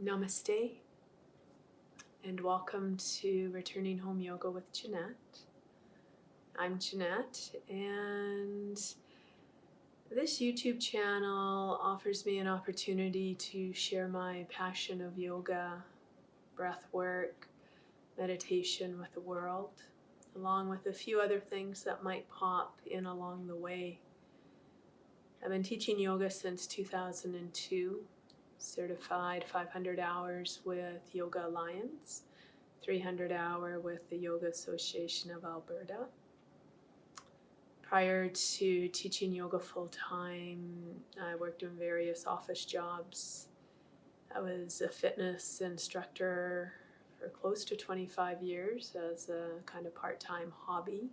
Namaste, and welcome to Returning Home Yoga with Jeanette. I'm Jeanette, and this YouTube channel offers me an opportunity to share my passion of yoga, breath work, meditation with the world, along with a few other things that might pop in along the way. I've been teaching yoga since 2002. Certified 500 hours with Yoga Alliance, 300-hour with the Yoga Association of Alberta. Prior to teaching yoga full-time, I worked in various office jobs. I was a fitness instructor for close to 25 years as a kind of part-time hobby.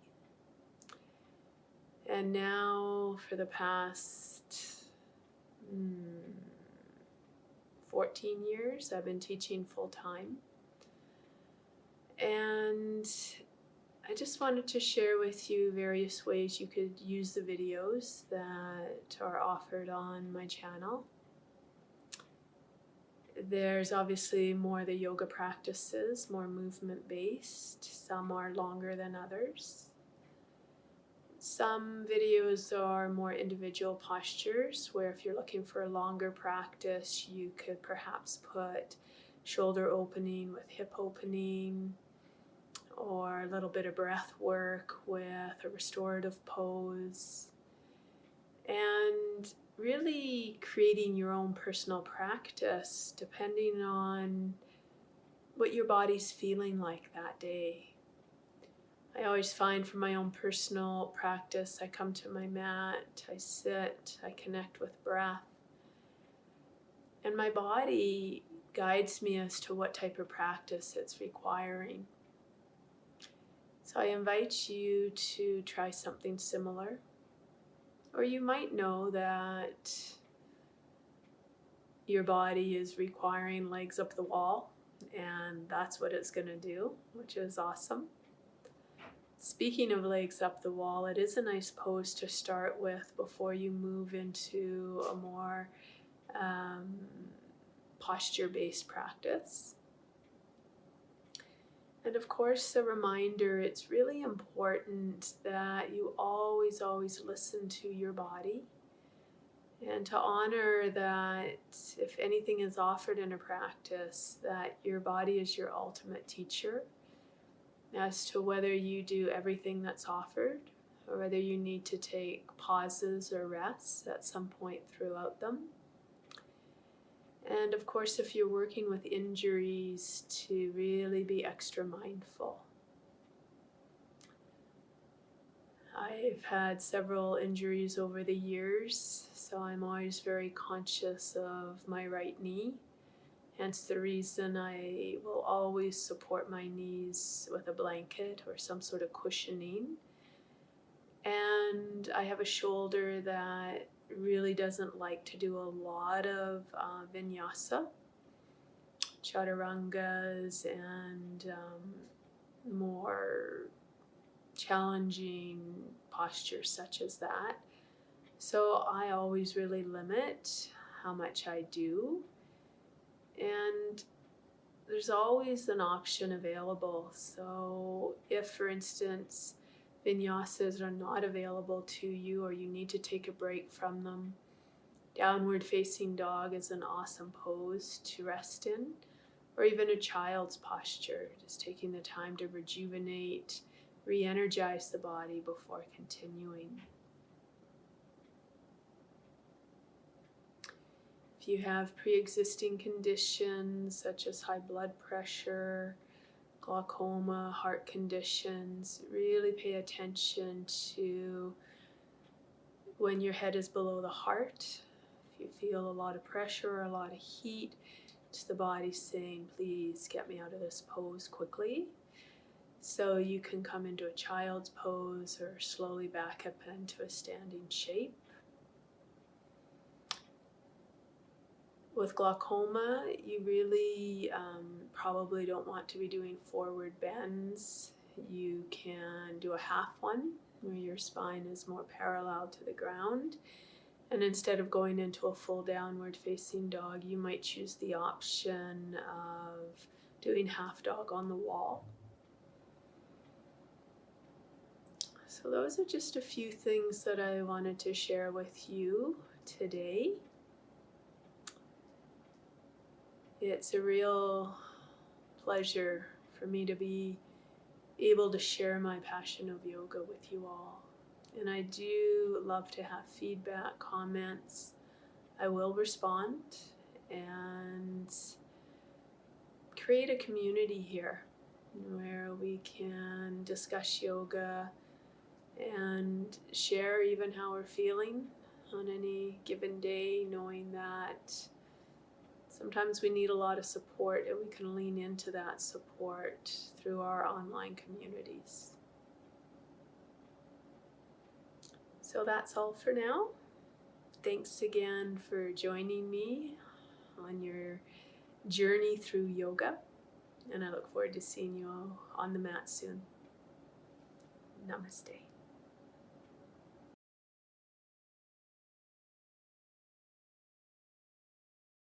And now for the past 14 years, I've been teaching full-time. And I just wanted to share with you various ways you could use the videos that are offered on my channel. There's obviously more the yoga practices, more movement-based. Some are longer than others. Some videos are more individual postures, where if you're looking for a longer practice, you could perhaps put shoulder opening with hip opening, or a little bit of breath work with a restorative pose, and really creating your own personal practice depending on what your body's feeling like that day. I always find for my own personal practice, I come to my mat, I sit, I connect with breath, and my body guides me as to what type of practice it's requiring. So I invite you to try something similar. Or you might know that your body is requiring legs up the wall, and that's what it's going to do, which is awesome. Speaking of legs up the wall, it is a nice pose to start with before you move into a more posture-based practice. And of course, a reminder, it's really important that you always listen to your body, and to honor that if anything is offered in a practice, that your body is your ultimate teacher as to whether you do everything that's offered or whether you need to take pauses or rests at some point throughout them. And of course, if you're working with injuries, to really be extra mindful. I've had several injuries over the years, so I'm always very conscious of my right knee. Hence the reason I will always support my knees with a blanket or some sort of cushioning. And I have a shoulder that really doesn't like to do a lot of vinyasa, chaturangas, and more challenging postures such as that. So I always really limit how much I do. And there's always an option available. So if, for instance, vinyasas are not available to you or you need to take a break from them, downward facing dog is an awesome pose to rest in, or even a child's posture, just taking the time to rejuvenate, re-energize the body before continuing. If you have pre-existing conditions such as high blood pressure, glaucoma, heart conditions, really pay attention to when your head is below the heart. If you feel a lot of pressure or a lot of heat, it's the body saying, please get me out of this pose quickly. So you can come into a child's pose or slowly back up into a standing shape. With glaucoma, you really probably don't want to be doing forward bends. You can do a half one where your spine is more parallel to the ground, And instead of going into a full downward facing dog, you might choose the option of doing half dog on the wall. So those are just a few things that I wanted to share with you today. It's a real pleasure for me to be able to share my passion of yoga with you all. And I do love to have feedback, comments. I will respond and create a community here where we can discuss yoga and share even how we're feeling on any given day, knowing that sometimes we need a lot of support and we can lean into that support through our online communities. So that's all for now. Thanks again for joining me on your journey through yoga, and I look forward to seeing you all on the mat soon. Namaste.